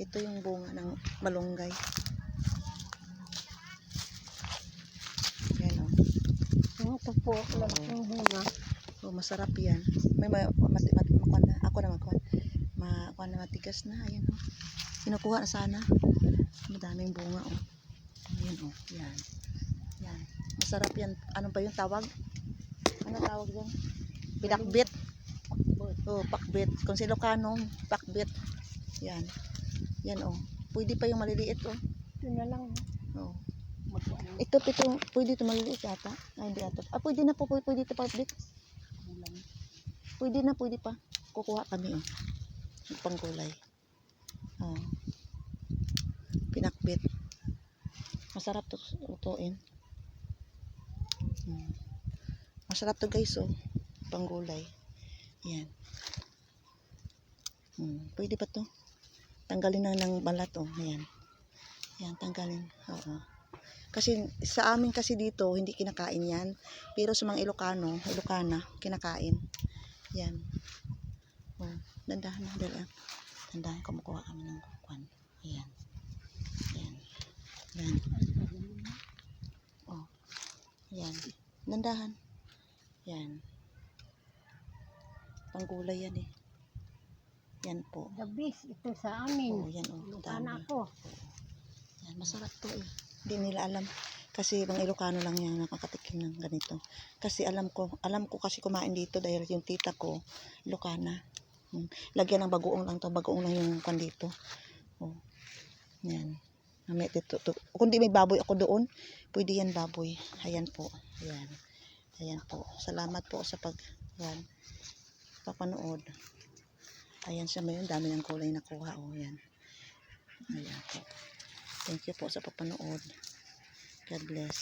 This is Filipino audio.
Ito yung bunga ng malunggay. Yan o. Ito po, yung bunga. Oh, masarap yan. Ako na matigas na. Ayan o. Kinukuha na sana. Madaming bunga o. Ayan o. Yan. Yan. Masarap yan. Ano ba yung tawag? Ano tawag yan? Pinakbit. Oh, pakbit. Kung si Ilocano, pakbit. Yan. Yan oh. Pwede pa yung maliliit oh. Ito na lang. Oh. Ito pwede ito maliliit yata. Ay, hindi ata. Ah, pwede na po, pwede ito pakbit. Pwede pa. Kukuha kami oh. Panggulay. Oh. Pinakbit. Masarap to lutuin. Masarap to guys oh. Panggulay. Yan. Pwede pa to. Tanggalin na ng balat oh. Ayan. Yan, tanggalin. Oo. Kasi sa amin kasi dito, hindi kinakain yan. Pero sa mga Ilocana, kinakain. Yan. Oh, dandahan na. Dandahan, kumukuha kami ng kwan. Ayan. Ayan. Yan. Oh. Yan. Dandahan. Yan. Panggulay yan eh. Yan po. The best ito sa amin. Oh, yan oh. Ilocana ako. Yan, masarap to eh. Hindi nila alam. Kasi mga Ilocano lang yan nakakatikim ng ganito. Kasi alam ko kasi kumain dito dahil yung tita ko, Ilocana. Lagyan ng bagoong lang to. Bagoong lang yung kan dito. Oh. Yan. Kung di may baboy ako doon, pwede yan baboy. Ayan po. Ayan. Ayan po. Salamat po sa papanood. Ayan siya ngayon. Dami ng kulay na kuha. Oh, yan. Ayan po. Thank you po sa papanood. God bless.